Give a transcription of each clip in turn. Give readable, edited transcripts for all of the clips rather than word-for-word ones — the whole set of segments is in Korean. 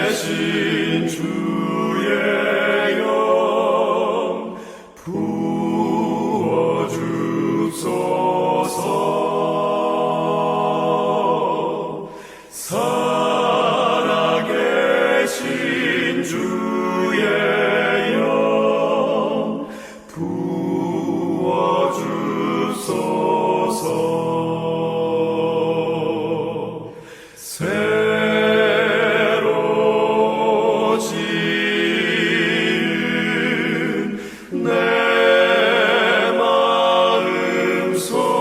살아계신 주의 영 부어주소서. 살아계신 주의 영 부어주소서. 새로 지은 내 마음 속에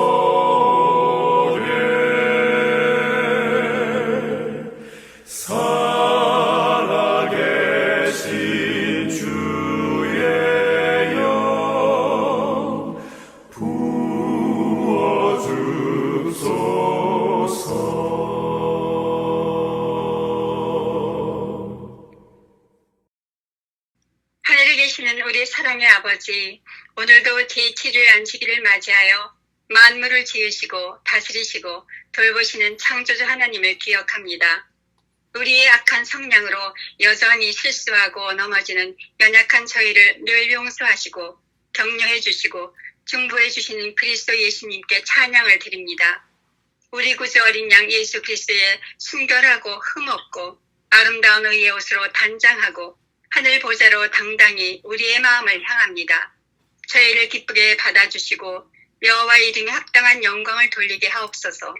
살아계신 주의 영 부어주소서. 하늘에 계시는 우리 사랑의 아버지, 오늘도 제7일 안식일을 맞이하여 만물을 지으시고 다스리시고 돌보시는 창조주 하나님을 기억합니다. 우리의 악한 성량으로 여전히 실수하고 넘어지는 연약한 저희를 늘 용서하시고 격려해 주시고 중보해 주시는 그리스도 예수님께 찬양을 드립니다. 우리 구주 어린 양 예수 그리스도의 순결하고 흠없고 아름다운 의의 옷으로 단장하고 하늘 보좌로 당당히 우리의 마음을 향합니다. 저희를 기쁘게 받아주시고 여호와 이름에 합당한 영광을 돌리게 하옵소서.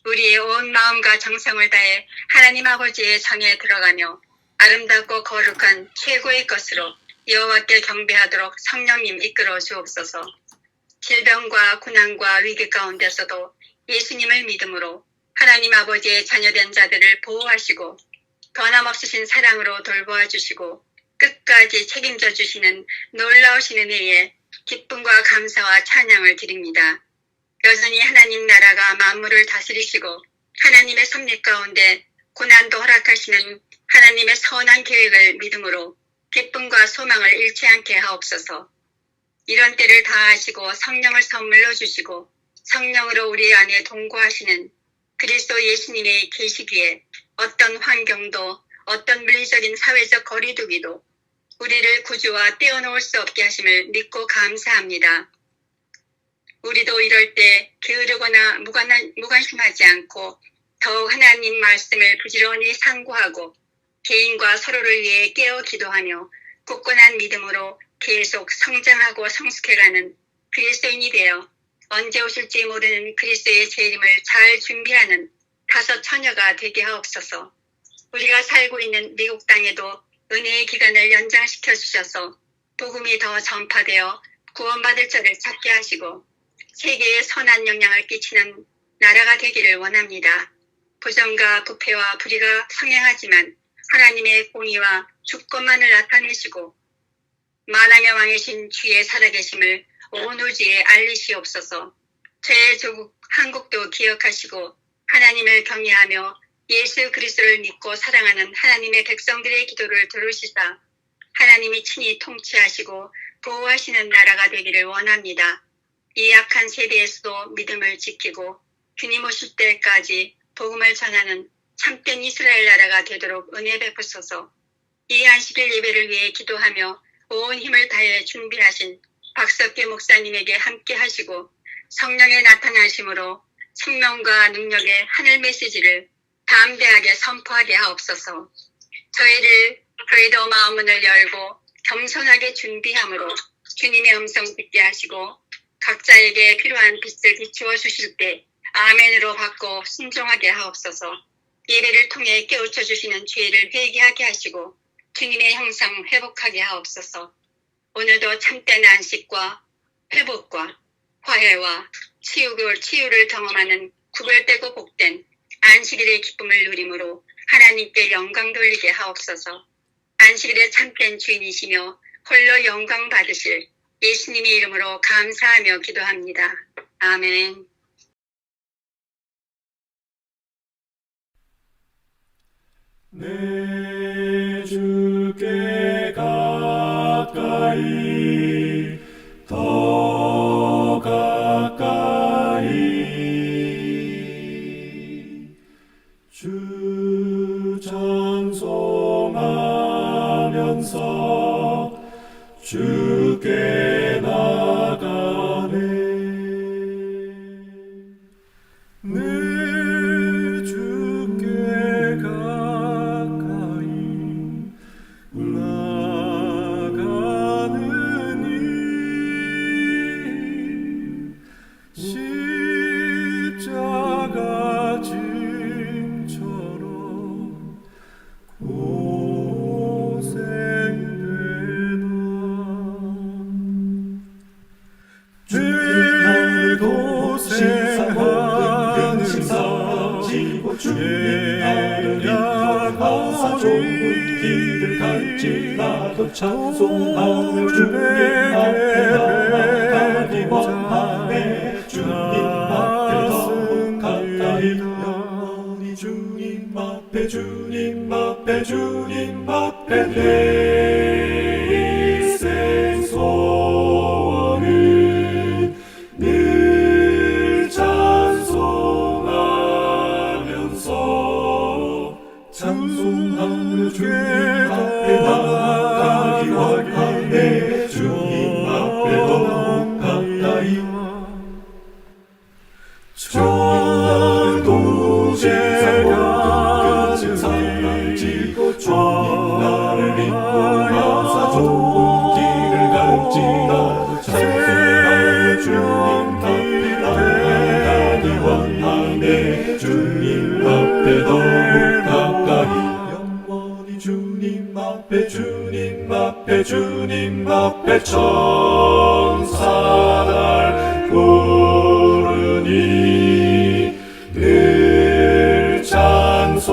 우리의 온 마음과 정성을 다해 하나님 아버지의 전에 들어가며 아름답고 거룩한 최고의 것으로 여호와께 경배하도록 성령님 이끌어 주옵소서. 질병과 고난과 위기 가운데서도 예수님을 믿음으로 하나님 아버지의 자녀된 자들을 보호하시고 변함없으신 사랑으로 돌보아 주시고 끝까지 책임져 주시는 놀라우신 은혜에 기쁨과 감사와 찬양을 드립니다. 여전히 하나님 나라가 만물을 다스리시고 하나님의 섭리 가운데 고난도 허락하시는 하나님의 선한 계획을 믿음으로 기쁨과 소망을 잃지 않게 하옵소서. 이런 때를 다하시고 성령을 선물로 주시고 성령으로 우리 안에 동거하시는 그리스도 예수님의 계시기에 어떤 환경도 어떤 물리적인 사회적 거리두기도 우리를 구주와 떼어놓을 수 없게 하심을 믿고 감사합니다. 우리도 이럴 때 게으르거나 무관심하지 않고 더욱 하나님 말씀을 부지런히 상고하고 개인과 서로를 위해 깨어 기도하며 굳건한 믿음으로 계속 성장하고 성숙해가는 그리스도인이 되어 언제 오실지 모르는 그리스도의 재림을 잘 준비하는 다섯 처녀가 되게 하옵소서. 우리가 살고 있는 미국 땅에도 은혜의 기간을 연장시켜 주셔서 복음이 더 전파되어 구원받을 자를 찾게 하시고 세계에 선한 영향을 끼치는 나라가 되기를 원합니다. 부정과 부패와 불의가 성행하지만 하나님의 공의와 주권만을 나타내시고 만왕의 왕이신 주의 살아계심을 온 우주에 알리시옵소서. 저의 조국 한국도 기억하시고 하나님을 경외하며 예수 그리스도를 믿고 사랑하는 하나님의 백성들의 기도를 들으시사 하나님이 친히 통치하시고 보호하시는 나라가 되기를 원합니다. 이 약한 세대에서도 믿음을 지키고 주님 오실 때까지 복음을 전하는 참된 이스라엘 나라가 되도록 은혜 베푸소서. 이 안식일 예배를 위해 기도하며 온 힘을 다해 준비하신 박석규 목사님에게 함께 하시고 성령의 나타나심으로 생명과 능력의 하늘 메시지를 담대하게 선포하게 하옵소서. 저희도 마음문을 열고 겸손하게 준비함으로 주님의 음성 듣게 하시고 각자에게 필요한 빛을 비추어 주실 때 아멘으로 받고 순종하게 하옵소서. 예배를 통해 깨우쳐 주시는 죄를 회개하게 하시고 주님의 형상 회복하게 하옵소서. 오늘도 참된 안식과 회복과 화해와 치유를 경험하는 구별되고 복된 안식일의 기쁨을 누림으로 하나님께 영광 돌리게 하옵소서. 안식일의 참된 주인이시며 홀로 영광 받으실 예수님의 이름으로 감사하며 기도합니다. 아멘. 내 주께 가까이 더 가까이 주 길을 갈지라도 찬송하며 주님 앞에 나아가기 원하네. 주님 앞에 더욱 가까이 영원히 주님 앞에 주님 앞에 주님 앞에 내 인생 소원을 늘 찬송하며 주님 앞에 나아가기 원하네. 주님 앞에 더욱 가까이 오늘도 제가 끝은 사라지고 주님 나를 인도하사 좋은 길을 갈지라도 찬송하며 주님 앞에 나아가기 원하네. 주님 앞에 더욱 가까이 영원히 주님 앞에 주님 앞에 주님 앞에 천사 날 부르니 늘 찬송하며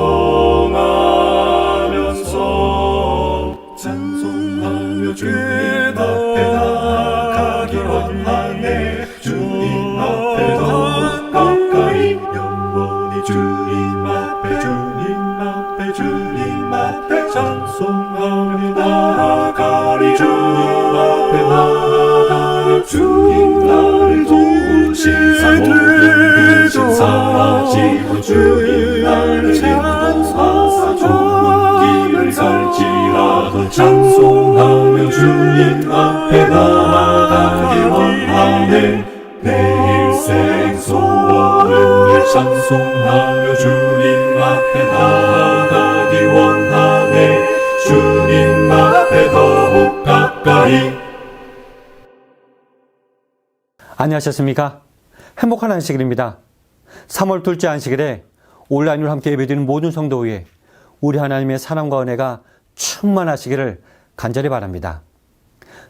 주님 앞에 나아가기 원하네. 주님 앞에 더욱 가까이 영원히 주님 앞에 주님 앞에 주님 앞에 찬송하며 나아가리. 주님 앞에 나아가리. 주님 나를 도우시사 모든 끝은 사라지고 주님 나를 인도하사 좋은 길을 갈지라도 찬송하며 주님 앞에 나아가기 원하네. 내 인생 소원을 찬송하며 주님 앞에 나아가기 원하네. 주님 앞에 더욱 가까이. 안녕하셨습니까? 행복한 안식일입니다. 3월 둘째 안식일에 온라인으로 함께 예배드리는 모든 성도 위에 우리 하나님의 사랑과 은혜가 충만하시기를 간절히 바랍니다.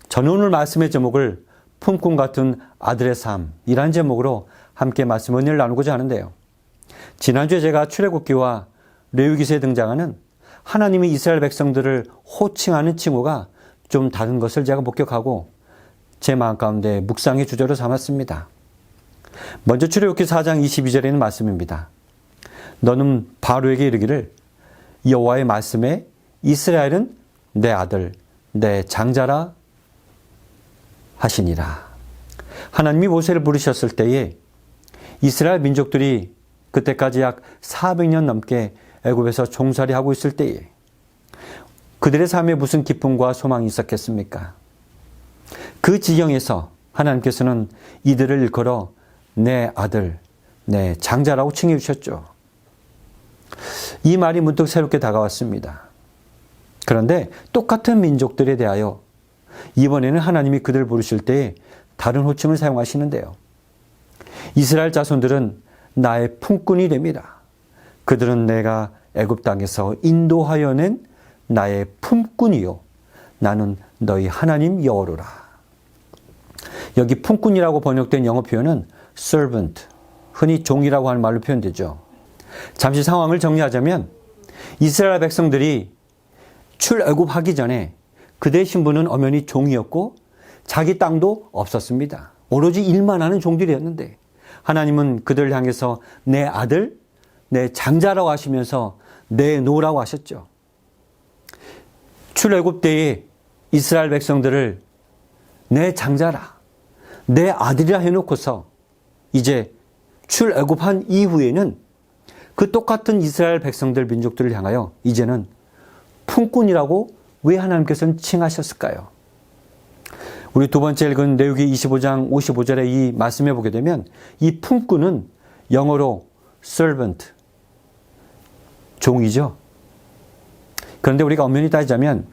저는 오늘 말씀의 제목을 품꾼 같은 아들의 삶이라는 제목으로 함께 말씀 은혜를 나누고자 하는데요. 지난주에 제가 출애굽기와 레위기서에 등장하는 하나님이 이스라엘 백성들을 호칭하는 칭호가 좀 다른 것을 제가 목격하고 제 마음 가운데 묵상의 주제로 삼았습니다. 먼저 출애굽기 4장 22절에 있는 말씀입니다. 너는 바로에게 이르기를 여호와의 말씀에 이스라엘은 내 아들 내 장자라 하시니라. 하나님이 모세를 부르셨을 때에 이스라엘 민족들이 그때까지 약 400년 넘게 애굽에서 종살이하고 있을 때에 그들의 삶에 무슨 기쁨과 소망이 있었겠습니까? 그 지경에서 하나님께서는 이들을 일컬어 내 아들, 내 장자라고 칭해 주셨죠. 이 말이 문득 새롭게 다가왔습니다. 그런데 똑같은 민족들에 대하여 이번에는 하나님이 그들을 부르실 때에 다른 호칭을 사용하시는데요. 이스라엘 자손들은 나의 품꾼이 됩니다. 그들은 내가 애굽 땅에서 인도하여 낸 나의 품꾼이요 나는 너희 하나님 여호와라. 여기 품꾼이라고 번역된 영어 표현은 servant, 흔히 종이라고 하는 말로 표현되죠. 잠시 상황을 정리하자면 이스라엘 백성들이 출애굽하기 전에 그들의 신분은 엄연히 종이었고 자기 땅도 없었습니다. 오로지 일만 하는 종들이었는데 하나님은 그들을 향해서 내 아들, 내 장자라고 하시면서 내놓으라고 하셨죠. 출애굽 때에 이스라엘 백성들을 내 장자라, 내 아들이라 해놓고서 이제 출애굽한 이후에는 그 똑같은 이스라엘 백성들 민족들을 향하여 이제는 품꾼이라고 왜 하나님께서는 칭하셨을까요? 우리 두 번째 읽은 레위기 25장 55절에 이 말씀해 보게 되면 이 품꾼은 영어로 servant, 종이죠. 그런데 우리가 엄연히 따지자면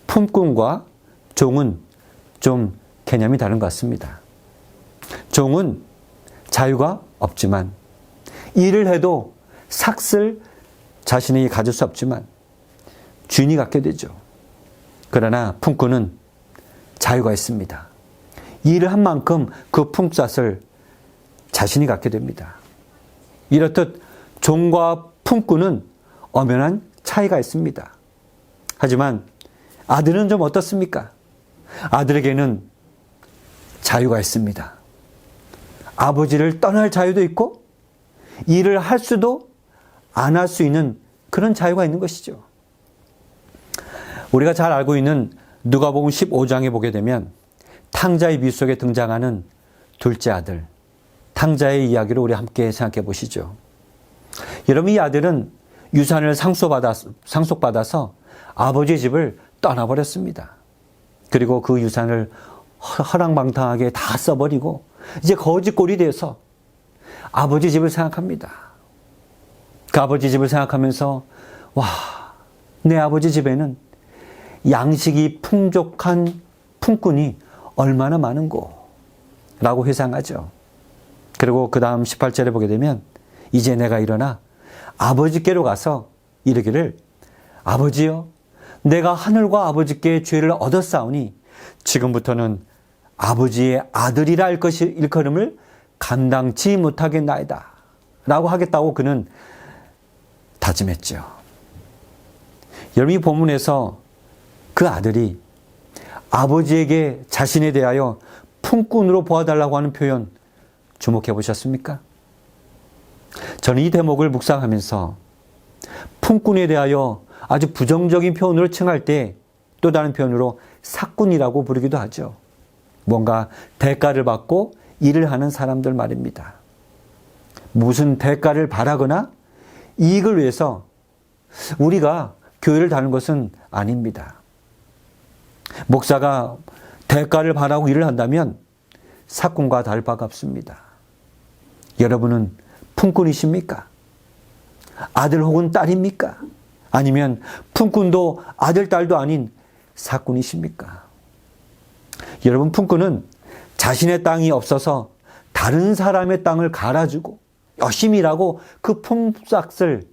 품꾼과 종은 좀 개념이 다른 것 같습니다. 종은 자유가 없지만 일을 해도 삭슬 자신이 가질 수 없지만 주인이 갖게 되죠. 그러나 품꾼은 자유가 있습니다. 일을 한 만큼 그 품삯을 자신이 갖게 됩니다. 이렇듯 종과 품꾼은 엄연한 차이가 있습니다. 하지만 아들은 좀 어떻습니까? 아들에게는 자유가 있습니다. 아버지를 떠날 자유도 있고 일을 할 수도 안 할 수 있는 그런 자유가 있는 것이죠. 우리가 잘 알고 있는 누가복음 15장에 보게 되면 탕자의 미 속에 등장하는 둘째 아들, 탕자의 이야기를 우리 함께 생각해 보시죠. 여러분, 이 아들은 유산을 상속받아서 아버지의 집을 떠나버렸습니다. 그리고 그 유산을 허랑방탕하게 다 써버리고 이제 거지꼴이 돼서 아버지 집을 생각합니다. 그 아버지 집을 생각하면서 와, 내 아버지 집에는 양식이 풍족한 품꾼이 얼마나 많은고 라고 회상하죠. 그리고 그 다음 18절에 보게 되면 이제 내가 일어나 아버지께로 가서 이르기를 아버지여 내가 하늘과 아버지께 죄를 얻었사오니 지금부터는 아버지의 아들이라 일컬음을 감당치 못하겠나이다 라고 하겠다고 그는 다짐했죠. 여러분, 이 본문에서 그 아들이 아버지에게 자신에 대하여 품꾼으로 보아달라고 하는 표현 주목해 보셨습니까? 저는 이 대목을 묵상하면서 품꾼에 대하여 아주 부정적인 표현으로 칭할 때 또 다른 표현으로 사꾼이라고 부르기도 하죠. 뭔가 대가를 받고 일을 하는 사람들 말입니다. 무슨 대가를 바라거나 이익을 위해서 우리가 교회를 다니는 것은 아닙니다. 목사가 대가를 바라고 일을 한다면 사꾼과 다를 바가 없습니다. 여러분은 품꾼이십니까? 아들 혹은 딸입니까? 아니면 품꾼도 아들, 딸도 아닌 사꾼이십니까? 여러분, 품꾼은 자신의 땅이 없어서 다른 사람의 땅을 갈아주고 열심히 일하고 그 품삯을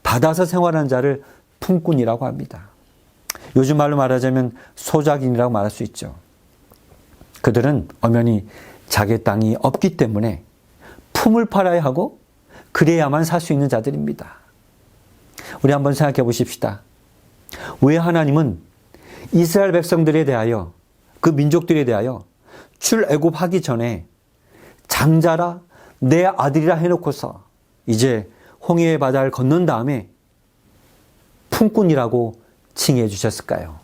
받아서 생활하는 자를 품꾼이라고 합니다. 요즘 말로 말하자면 소작인이라고 말할 수 있죠. 그들은 엄연히 자기 땅이 없기 때문에 품을 팔아야 하고 그래야만 살 수 있는 자들입니다. 우리 한번 생각해 보십시다. 왜 하나님은 이스라엘 백성들에 대하여 그 민족들에 대하여 출애굽하기 전에 장자라 내 아들이라 해놓고서 이제 홍해의 바다를 건넌 다음에 품꾼이라고 칭해 주셨을까요?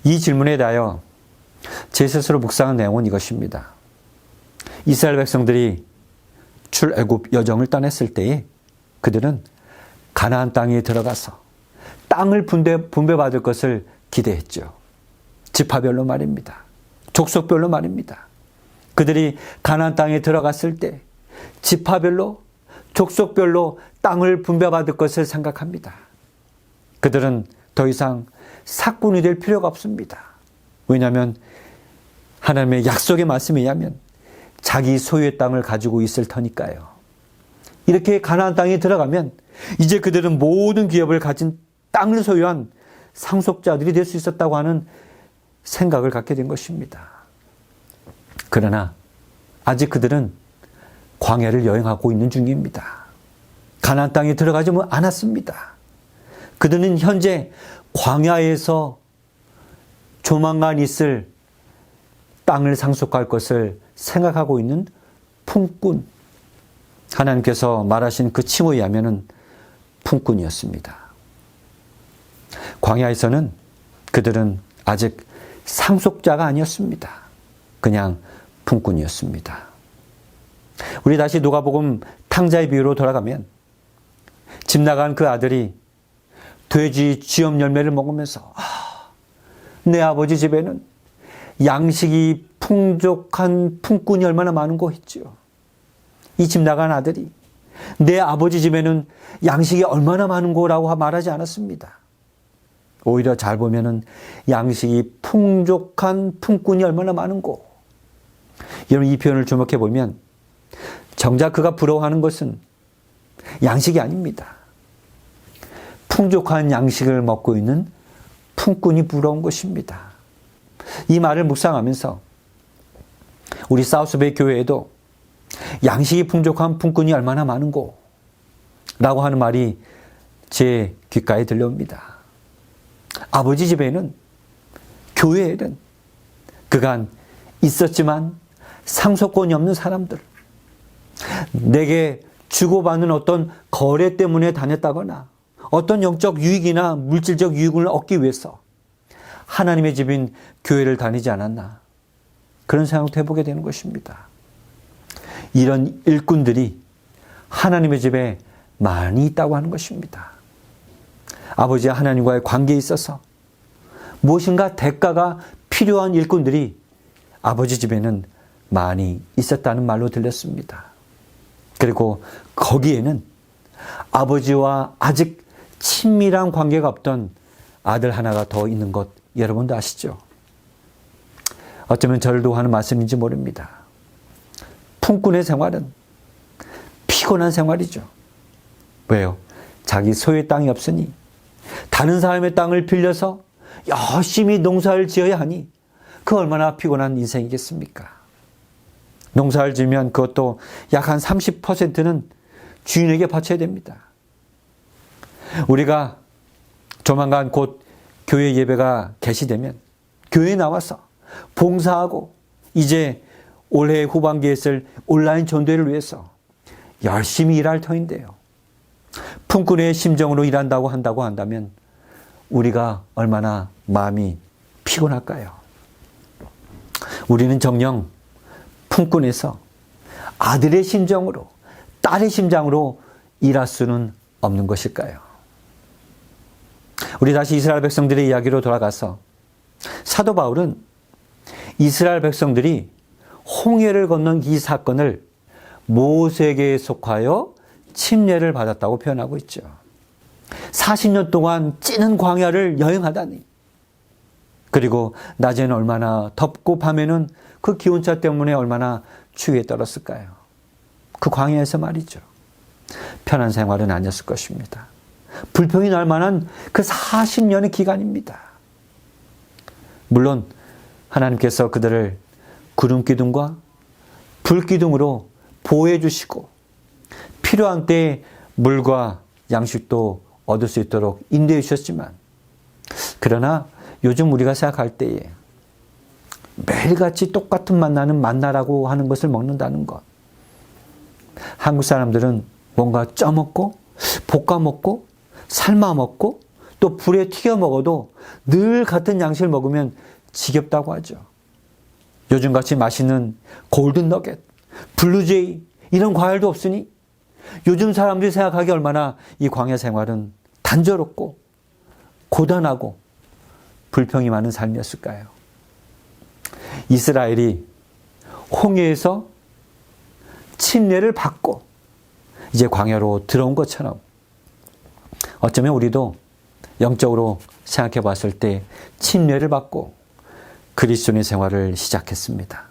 이 질문에 대하여 제 스스로 묵상한 내용은 이것입니다. 이스라엘 백성들이 출애굽 여정을 떠났을 때에 그들은 가나안 땅에 들어가서 땅을 분배받을 것을 기대했죠. 지파별로 말입니다. 족속별로 말입니다. 그들이 가나안 땅에 들어갔을 때 지파별로 족속별로 땅을 분배받을 것을 생각합니다. 그들은 더 이상 사꾼이 될 필요가 없습니다. 왜냐하면 하나님의 약속의 말씀에 의하면 자기 소유의 땅을 가지고 있을 터니까요. 이렇게 가나안 땅에 들어가면 이제 그들은 모든 기업을 가진 땅을 소유한 상속자들이 될 수 있었다고 하는 생각을 갖게 된 것입니다. 그러나 아직 그들은 광야를 여행하고 있는 중입니다. 가나안 땅에 들어가지 않았습니다. 그들은 현재 광야에서 조만간 있을 땅을 상속할 것을 생각하고 있는 품꾼, 하나님께서 말하신 그 칭호에 의하면 품꾼이었습니다. 광야에서는 그들은 아직 상속자가 아니었습니다. 그냥 품꾼이었습니다. 우리 다시 누가복음 탕자의 비유로 돌아가면 집 나간 그 아들이 돼지 쥐염 열매를 먹으면서 내 아버지 집에는 양식이 풍족한 품꾼이 얼마나 많은고 했죠. 이 집 나간 아들이 내 아버지 집에는 양식이 얼마나 많은고라고 말하지 않았습니다. 오히려 잘 보면은 양식이 풍족한 품꾼이 얼마나 많은고. 여러분, 이 표현을 주목해 보면 정작 그가 부러워하는 것은 양식이 아닙니다. 풍족한 양식을 먹고 있는 품꾼이 부러운 것입니다. 이 말을 묵상하면서 우리 사우스베이 교회에도 양식이 풍족한 품꾼이 얼마나 많은고 라고 하는 말이 제 귓가에 들려옵니다. 아버지 집에는, 교회에는 그간 있었지만 상속권이 없는 사람들, 내게 주고받는 어떤 거래 때문에 다녔다거나 어떤 영적 유익이나 물질적 유익을 얻기 위해서 하나님의 집인 교회를 다니지 않았나, 그런 생각도 해보게 되는 것입니다. 이런 일꾼들이 하나님의 집에 많이 있다고 하는 것입니다. 아버지와 하나님과의 관계에 있어서 무엇인가 대가가 필요한 일꾼들이 아버지 집에는 많이 있었다는 말로 들렸습니다. 그리고 거기에는 아버지와 아직 친밀한 관계가 없던 아들 하나가 더 있는 것 여러분도 아시죠? 어쩌면 저를 하는 말씀인지 모릅니다. 품꾼의 생활은 피곤한 생활이죠. 왜요? 자기 소유의 땅이 없으니 다른 사람의 땅을 빌려서 열심히 농사를 지어야 하니 그 얼마나 피곤한 인생이겠습니까? 농사를 지으면 그것도 약 한 30%는 주인에게 바쳐야 됩니다. 우리가 조만간 곧 교회 예배가 개시되면 교회에 나와서 봉사하고 이제 올해 후반기에 있을 온라인 전도회를 위해서 열심히 일할 터인데요. 품꾼의 심정으로 일한다고 한다면 우리가 얼마나 마음이 피곤할까요? 우리는 정녕 품꾼에서 아들의 심정으로, 딸의 심정으로 일할 수는 없는 것일까요? 우리 다시 이스라엘 백성들의 이야기로 돌아가서 사도 바울은 이스라엘 백성들이 홍해를 건넌 이 사건을 모세에게 속하여 침례를 받았다고 표현하고 있죠. 40년 동안 찌는 광야를 여행하다니, 그리고 낮에는 얼마나 덥고 밤에는 그 기온차 때문에 얼마나 추위에 떨었을까요? 그 광야에서 말이죠. 편한 생활은 아니었을 것입니다. 불평이 날 만한 그 40년의 기간입니다. 물론 하나님께서 그들을 구름기둥과 불기둥으로 보호해 주시고 필요한 때에 물과 양식도 얻을 수 있도록 인도해 주셨지만, 그러나 요즘 우리가 생각할 때에 매일같이 똑같은 만나는 만나라고 하는 것을 먹는다는 것, 한국 사람들은 뭔가 쪄먹고 볶아먹고 삶아먹고 또 불에 튀겨 먹어도 늘 같은 양식을 먹으면 지겹다고 하죠. 요즘같이 맛있는 골든 너겟, 블루제이 이런 과일도 없으니 요즘 사람들이 생각하기 얼마나 이 광야 생활은 단조롭고 고단하고 불평이 많은 삶이었을까요? 이스라엘이 홍해에서 침례를 받고 이제 광야로 들어온 것처럼 어쩌면 우리도 영적으로 생각해 봤을 때 침례를 받고 그리스도인의 생활을 시작했습니다.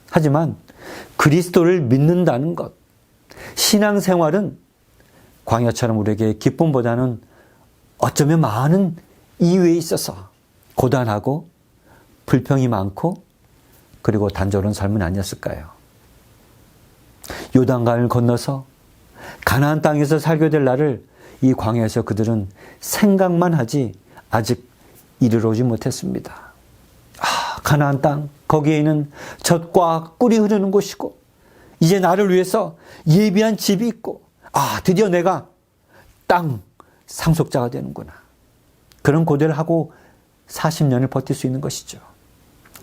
하지만 그리스도를 믿는다는 것, 신앙생활은 광야처럼 우리에게 기쁨보다는 어쩌면 많은 이유에 있어서 고단하고 불평이 많고 그리고 단조로운 삶은 아니었을까요? 요단강을 건너서 가나안 땅에서 살게 될 날을 이 광야에서 그들은 생각만 하지 아직 이르러 오지 못했습니다. 가나안 땅, 거기에는 젖과 꿀이 흐르는 곳이고 이제 나를 위해서 예비한 집이 있고 드디어 내가 땅 상속자가 되는구나. 그런 고대를 하고 40년을 버틸 수 있는 것이죠.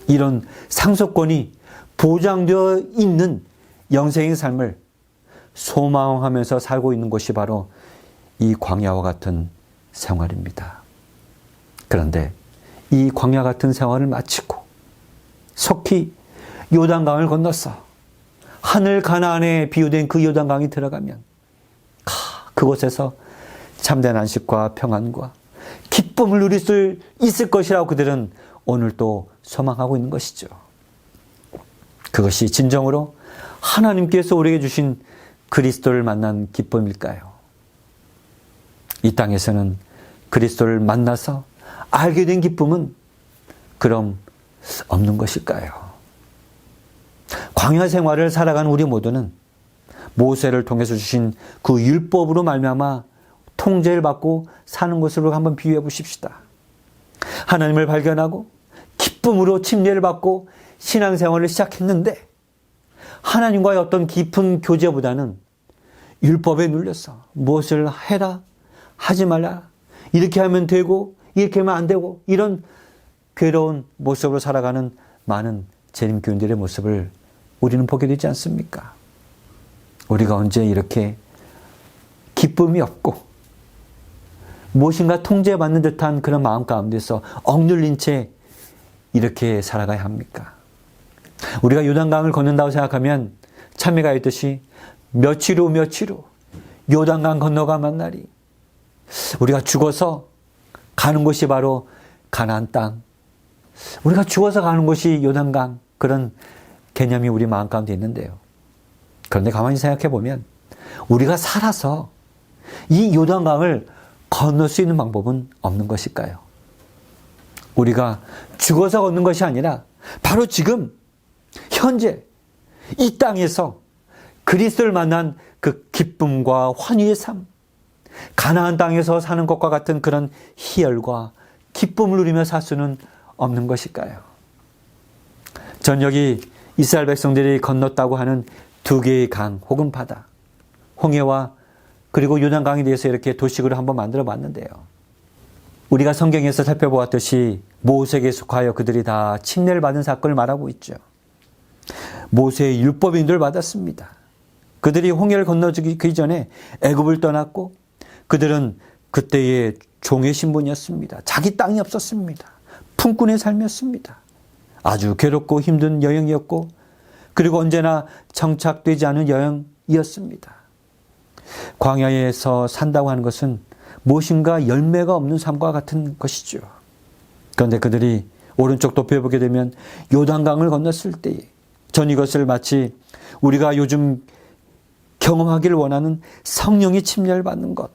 이런 상속권이 보장되어 있는 영생의 삶을 소망하면서 살고 있는 것이 바로 이 광야와 같은 생활입니다. 그런데 이 광야 같은 생활을 마치고 속히 요단강을 건너서 하늘 가나안에 비유된 그 요단강이 들어가면 그곳에서 참된 안식과 평안과 기쁨을 누릴 수 있을 것이라고 그들은 오늘 또 소망하고 있는 것이죠. 그것이 진정으로 하나님께서 우리에게 주신 그리스도를 만난 기쁨일까요? 이 땅에서는 그리스도를 만나서 알게 된 기쁨은 그럼 없는 것일까요? 광야 생활을 살아가는 우리 모두는 모세를 통해서 주신 그 율법으로 말미암아 통제를 받고 사는 것으로 한번 비유해 보십시다. 하나님을 발견하고 기쁨으로 침례를 받고 신앙생활을 시작했는데 하나님과의 어떤 깊은 교제보다는 율법에 눌려서 무엇을 해라, 하지 말라, 이렇게 하면 되고 이렇게 하면 안 되고 이런 괴로운 모습으로 살아가는 많은 재림교인들의 모습을 우리는 보게 되지 않습니까? 우리가 언제 이렇게 기쁨이 없고 무엇인가 통제받는 듯한 그런 마음 가운데서 억눌린 채 이렇게 살아가야 합니까? 우리가 요단강을 건넌다고 생각하면 참회가 있듯이 며칠 후 요단강 건너가 만나리. 우리가 죽어서 가는 곳이 바로 가나안 땅. 우리가 죽어서 가는 곳이 요단강, 그런 개념이 우리 마음 가운데 있는데요. 그런데 가만히 생각해 보면 우리가 살아서 이 요단강을 건널 수 있는 방법은 없는 것일까요? 우리가 죽어서 걷는 것이 아니라 바로 지금 현재 이 땅에서 그리스도를 만난 그 기쁨과 환희의 삶, 가나안 땅에서 사는 것과 같은 그런 희열과 기쁨을 누리며 살 수는 없는 것일까요? 전 여기 이스라엘 백성들이 건넜다고 하는 두 개의 강 혹은 바다, 홍해와 그리고 요단강에 대해서 이렇게 도식으로 한번 만들어 봤는데요. 우리가 성경에서 살펴보았듯이 모세에게 속하여 그들이 다 침례를 받은 사건을 말하고 있죠. 모세의 율법 인도를 받았습니다. 그들이 홍해를 건너기 전에 애굽을 떠났고 그들은 그때의 종의 신분이었습니다. 자기 땅이 없었습니다. 품꾼의 삶이었습니다. 아주 괴롭고 힘든 여행이었고 그리고 언제나 정착되지 않은 여행이었습니다. 광야에서 산다고 하는 것은 무엇인가 열매가 없는 삶과 같은 것이죠. 그런데 그들이 오른쪽 도표에 보게 되면 요단강을 건넜을 때에 전 이것을 마치 우리가 요즘 경험하기를 원하는 성령의 침례를 받는 것,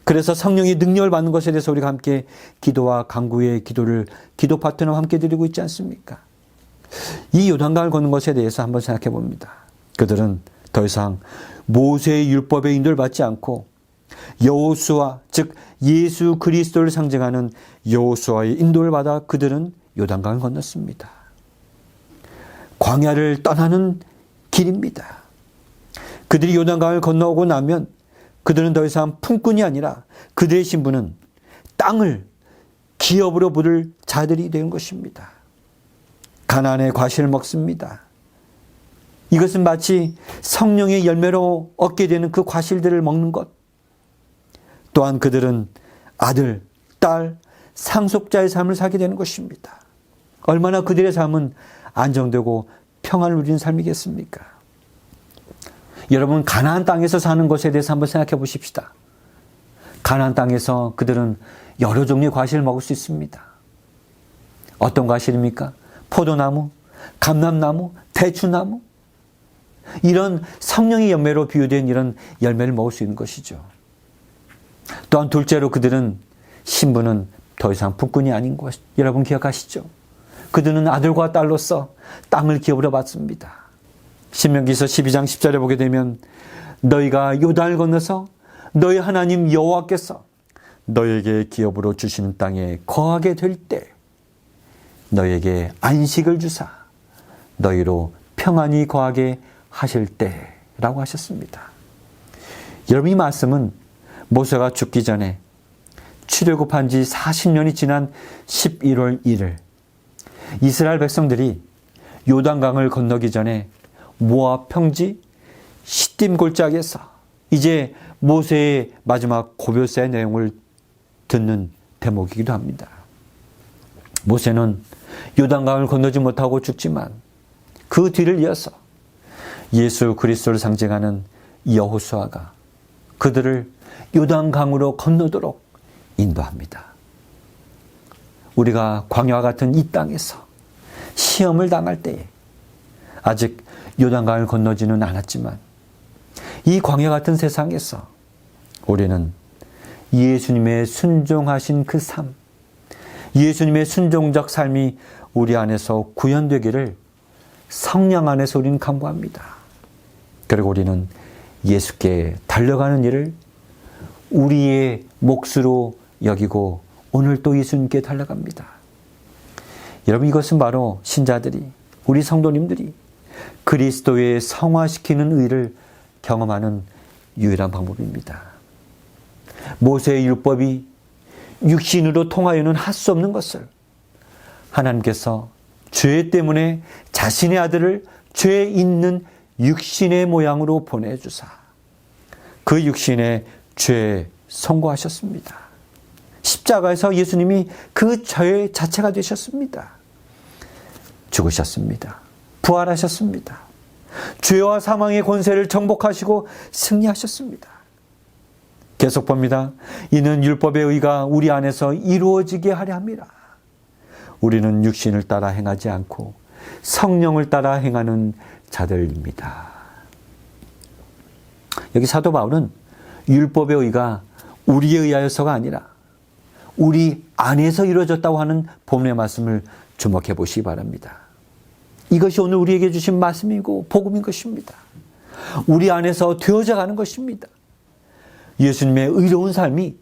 그래서 성령의 능력을 받는 것에 대해서 우리가 함께 기도와 간구의 기도 파트너와 함께 드리고 있지 않습니까? 이 요단강을 걷는 것에 대해서 한번 생각해 봅니다. 그들은 더 이상 모세의 율법의 인도를 받지 않고 여호수아, 즉 예수 그리스도를 상징하는 여호수아의 인도를 받아 그들은 요단강을 건넜습니다. 광야를 떠나는 길입니다. 그들이 요단강을 건너오고 나면 그들은 더 이상 품꾼이 아니라 그들의 신분은 땅을 기업으로 부를 자들이 되는 것입니다. 가나안의 과실을 먹습니다. 이것은 마치 성령의 열매로 얻게 되는 그 과실들을 먹는 것. 또한 그들은 아들, 딸, 상속자의 삶을 살게 되는 것입니다. 얼마나 그들의 삶은 안정되고 평안을 누리는 삶이겠습니까? 여러분, 가나안 땅에서 사는 것에 대해서 한번 생각해 보십시다. 가나안 땅에서 그들은 여러 종류의 과실을 먹을 수 있습니다. 어떤 과실입니까? 포도나무, 감람나무, 대추나무, 이런 성령의 열매로 비유된 이런 열매를 먹을 수 있는 것이죠. 또한 둘째로 그들은 신분은 더 이상 품꾼이 아닌 것, 여러분 기억하시죠? 그들은 아들과 딸로서 땅을 기업으로 받습니다. 신명기서 12장 10절에 보게 되면 너희가 요단을 건너서 너희 하나님 여호와께서 너희에게 기업으로 주시는 땅에 거하게 될 때 너희에게 안식을 주사 너희로 평안히 거하게 하실 때라고 하셨습니다. 여러분, 이 말씀은 모세가 죽기 전에 출애굽한 지 40년이 지난 11월 1일 이스라엘 백성들이 요단강을 건너기 전에 모압 평지 시딤 골짜기에서 이제 모세의 마지막 고별사의 내용을 듣는 대목이기도 합니다. 모세는 요단강을 건너지 못하고 죽지만 그 뒤를 이어서 예수 그리스도를 상징하는 여호수아가 그들을 요단강으로 건너도록 인도합니다. 우리가 광야와 같은 이 땅에서 시험을 당할 때에 아직 요단강을 건너지는 않았지만 이 광야 같은 세상에서 우리는 예수님의 순종하신 그 삶, 예수님의 순종적 삶이 우리 안에서 구현되기를 성령 안에서 우리는 간구합니다. 그리고 우리는 예수께 달려가는 일을 우리의 몫으로 여기고 오늘 또 예수님께 달려갑니다. 여러분, 이것은 바로 신자들이, 우리 성도님들이 그리스도의 성화시키는 의를 경험하는 유일한 방법입니다. 모세의 율법이 육신으로 통하여는 할 수 없는 것을 하나님께서 죄 때문에 자신의 아들을 죄 있는 육신의 모양으로 보내주사 그 육신의 죄에 선고하셨습니다. 십자가에서 예수님이 그 죄 자체가 되셨습니다. 죽으셨습니다. 부활하셨습니다. 죄와 사망의 권세를 정복하시고 승리하셨습니다. 계속 봅니다. 이는 율법의 의가 우리 안에서 이루어지게 하려 함이라. 우리는 육신을 따라 행하지 않고 성령을 따라 행하는 자들입니다. 여기 사도 바울은 율법의 의가 우리에 의하여서가 아니라 우리 안에서 이루어졌다고 하는 본문의 말씀을 주목해 보시기 바랍니다. 이것이 오늘 우리에게 주신 말씀이고 복음인 것입니다. 우리 안에서 되어져 가는 것입니다. 예수님의 의로운 삶이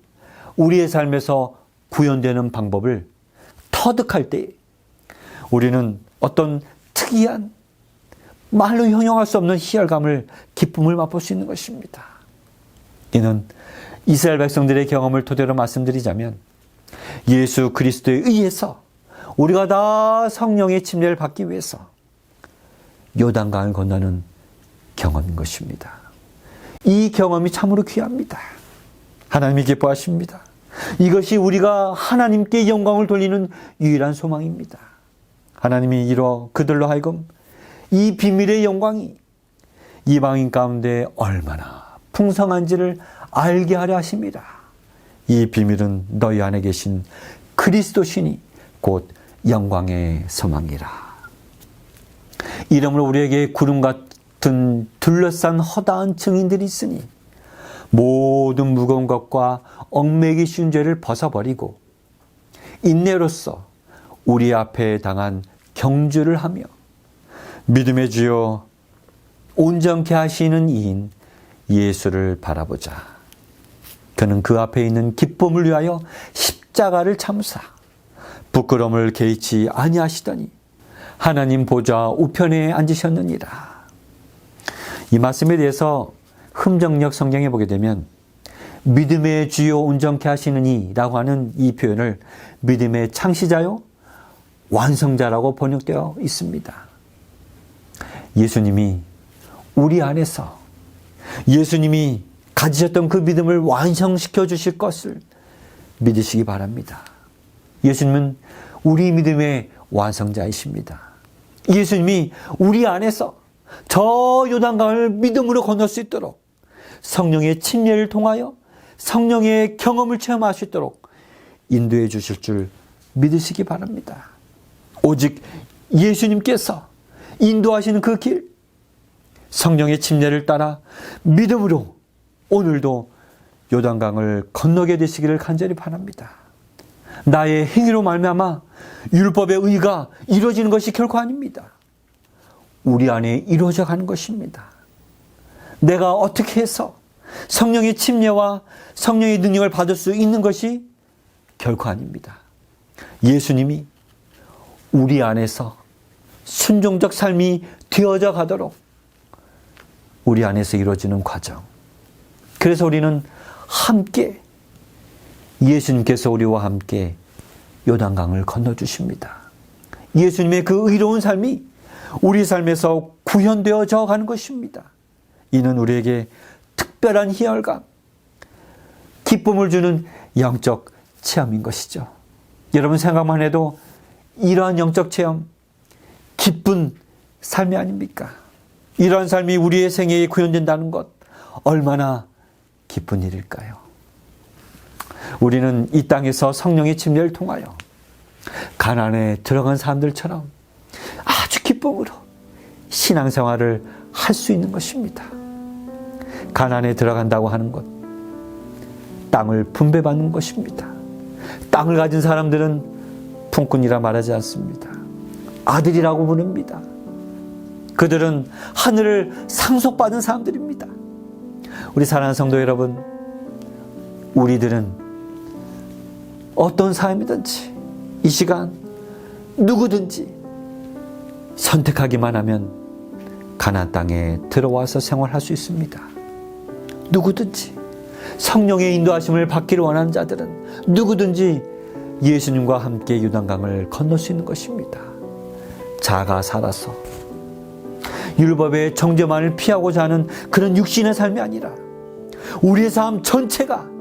우리의 삶에서 구현되는 방법을 터득할 때 우리는 어떤 특이한 말로 형용할 수 없는 희열감을, 기쁨을 맛볼 수 있는 것입니다. 이는 이스라엘 백성들의 경험을 토대로 말씀드리자면 예수 그리스도에 의해서 우리가 다 성령의 침례를 받기 위해서 요단강을 건너는 경험인 것입니다. 이 경험이 참으로 귀합니다. 하나님이 기뻐하십니다. 이것이 우리가 하나님께 영광을 돌리는 유일한 소망입니다. 하나님이 이러 그들로 하여금 이 비밀의 영광이 이방인 가운데 얼마나 풍성한지를 알게 하려 하심이라. 이 비밀은 너희 안에 계신 그리스도시니 곧 영광의 소망이라. 이러므로 우리에게 구름 같은 둘러싼 허다한 증인들이 있으니 모든 무거운 것과 얽매기 쉬운 죄를 벗어버리고 인내로써 우리 앞에 당한 경주를 하며 믿음의 주여 온전케 하시는 이인 예수를 바라보자. 그는 그 앞에 있는 기쁨을 위하여 십자가를 참으사 부끄러움을 개의치 아니하시더니 하나님 보좌 우편에 앉으셨느니라. 이 말씀에 대해서 흠정역 성경에 보게 되면 믿음의 주요 온전케 하시는 이라고 하는 이 표현을 믿음의 창시자요 완성자라고 번역되어 있습니다. 예수님이 우리 안에서 예수님이 가지셨던 그 믿음을 완성시켜 주실 것을 믿으시기 바랍니다. 예수님은 우리 믿음의 완성자이십니다. 예수님이 우리 안에서 저 요단강을 믿음으로 건널 수 있도록 성령의 침례를 통하여 성령의 경험을 체험할 수 있도록 인도해 주실 줄 믿으시기 바랍니다. 오직 예수님께서 인도하시는 그 길, 성령의 침례를 따라 믿음으로 오늘도 요단강을 건너게 되시기를 간절히 바랍니다. 나의 행위로 말미암아 율법의 의가 이루어지는 것이 결코 아닙니다. 우리 안에 이루어져 가는 것입니다. 내가 어떻게 해서 성령의 침례와 성령의 능력을 받을 수 있는 것이 결코 아닙니다. 예수님이 우리 안에서 순종적 삶이 되어져 가도록 우리 안에서 이루어지는 과정. 그래서 우리는 함께 예수님께서 우리와 함께 요단강을 건너주십니다. 예수님의 그 의로운 삶이 우리 삶에서 구현되어져 가는 것입니다. 이는 우리에게 특별한 희열감, 기쁨을 주는 영적 체험인 것이죠. 여러분 생각만 해도 이러한 영적 체험, 기쁜 삶이 아닙니까? 이러한 삶이 우리의 생애에 구현된다는 것 얼마나 기쁜 일일까요? 우리는 이 땅에서 성령의 침례를 통하여 가나안에 들어간 사람들처럼 아주 기쁨으로 신앙생활을 할 수 있는 것입니다. 가나안에 들어간다고 하는 것, 땅을 분배받는 것입니다. 땅을 가진 사람들은 품꾼이라 말하지 않습니다. 아들이라고 부릅니다. 그들은 하늘을 상속받은 사람들입니다. 우리 사랑하는 성도 여러분, 우리들은 어떤 삶이든지 이 시간 누구든지 선택하기만 하면 가나안 땅에 들어와서 생활할 수 있습니다. 누구든지 성령의 인도하심을 받기를 원하는 자들은 누구든지 예수님과 함께 요단강을 건널 수 있는 것입니다. 자가 살아서 율법의 정죄만을 피하고자 하는 그런 육신의 삶이 아니라 우리의 삶 전체가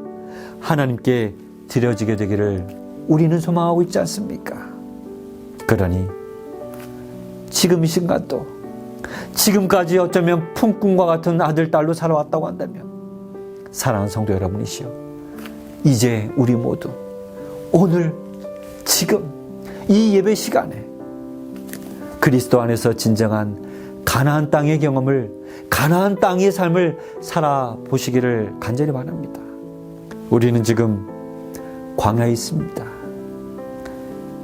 하나님께 드려지게 되기를 우리는 소망하고 있지 않습니까? 그러니 지금 이 순간도 지금까지 어쩌면 품꾼과 같은 아들, 딸로 살아왔다고 한다면 사랑하는 성도 여러분이시여, 이제 우리 모두 오늘 지금 이 예배 시간에 그리스도 안에서 진정한 가나안 땅의 경험을, 가나안 땅의 삶을 살아보시기를 간절히 바랍니다. 우리는 지금 광야에 있습니다.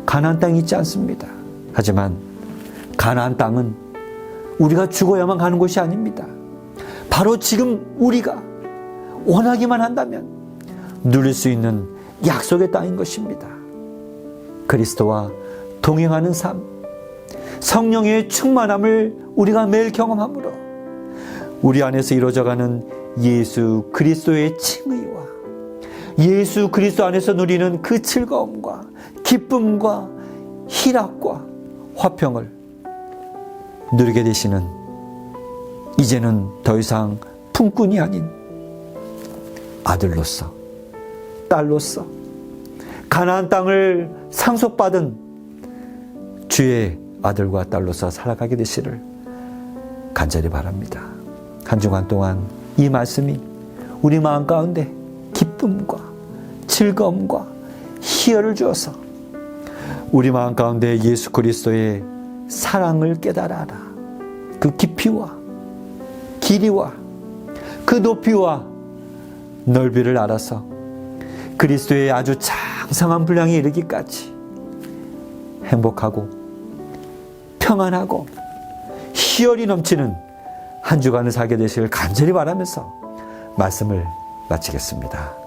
가나안 땅이 있지 않습니다. 하지만 가나안 땅은 우리가 죽어야만 가는 곳이 아닙니다. 바로 지금 우리가 원하기만 한다면 누릴 수 있는 약속의 땅인 것입니다. 그리스도와 동행하는 삶, 성령의 충만함을 우리가 매일 경험함으로 우리 안에서 이루어져가는 예수 그리스도의 칭의와 예수 그리스도 안에서 누리는 그 즐거움과 기쁨과 희락과 화평을 누리게 되시는, 이제는 더 이상 품꾼이 아닌 아들로서, 딸로서 가나안 땅을 상속받은 주의 아들과 딸로서 살아가게 되시를 간절히 바랍니다. 한 주간 동안 이 말씀이 우리 마음 가운데 기쁨과 즐거움과 희열을 주어서 우리 마음 가운데 예수 그리스도의 사랑을 깨달아라. 그 깊이와 길이와 그 높이와 넓이를 알아서 그리스도의 아주 장성한 분량에 이르기까지 행복하고 평안하고 희열이 넘치는 한 주간을 살게 되시길 간절히 바라면서 말씀을 마치겠습니다.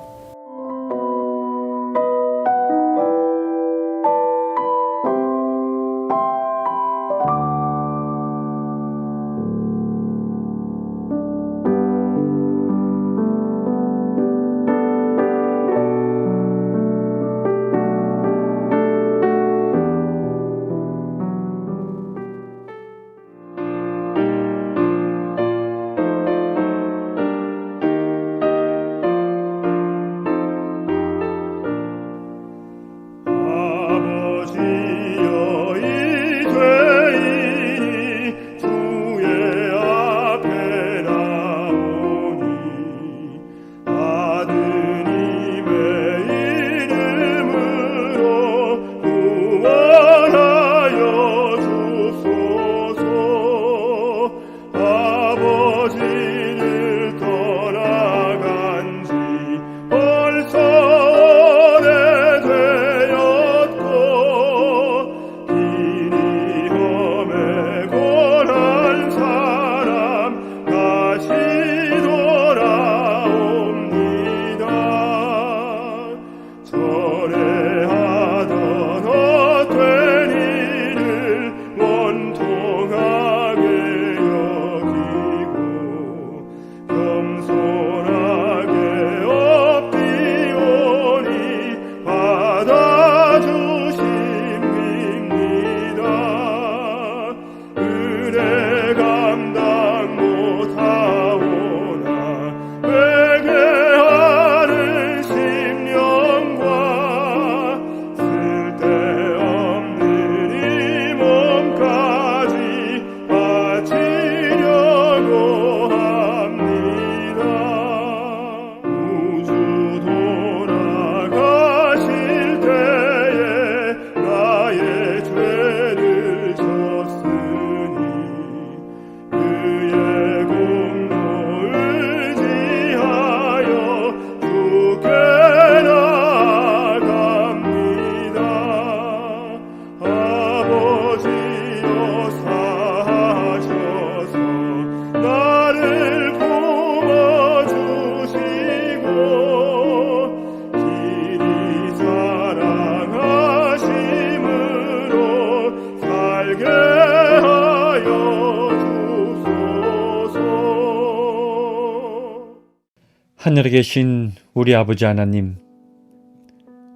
하늘에 계신 우리 아버지 하나님,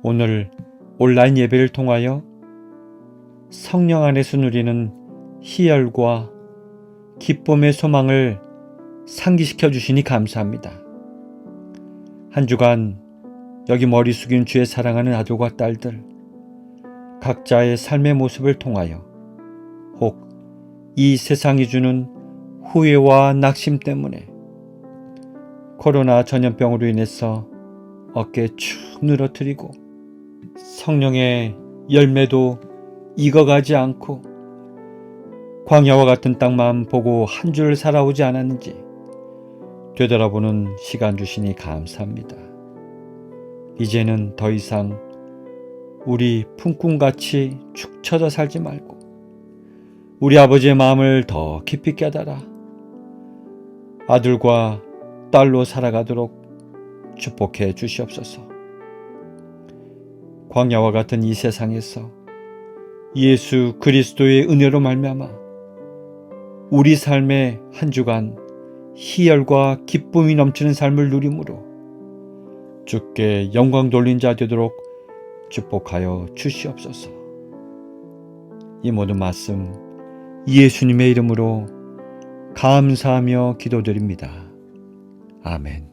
오늘 온라인 예배를 통하여 성령 안에서 누리는 희열과 기쁨의 소망을 상기시켜 주시니 감사합니다. 한 주간 여기 머리 숙인 주의 사랑하는 아들과 딸들, 각자의 삶의 모습을 통하여 혹 이 세상이 주는 후회와 낙심 때문에 코로나 전염병으로 인해서 어깨 축 늘어뜨리고 성령의 열매도 익어가지 않고 광야와 같은 땅만 보고 한 주를 살아오지 않았는지 되돌아보는 시간 주시니 감사합니다. 이제는 더 이상 우리 품꾼같이 축 처져 살지 말고 우리 아버지의 마음을 더 깊이 깨달아 아들과 딸로 살아가도록 축복해 주시옵소서. 광야와 같은 이 세상에서 예수 그리스도의 은혜로 말미암아 우리 삶의 한 주간 희열과 기쁨이 넘치는 삶을 누림으로 주께 영광 돌린 자 되도록 축복하여 주시옵소서. 이 모든 말씀 예수님의 이름으로 감사하며 기도드립니다. 아멘.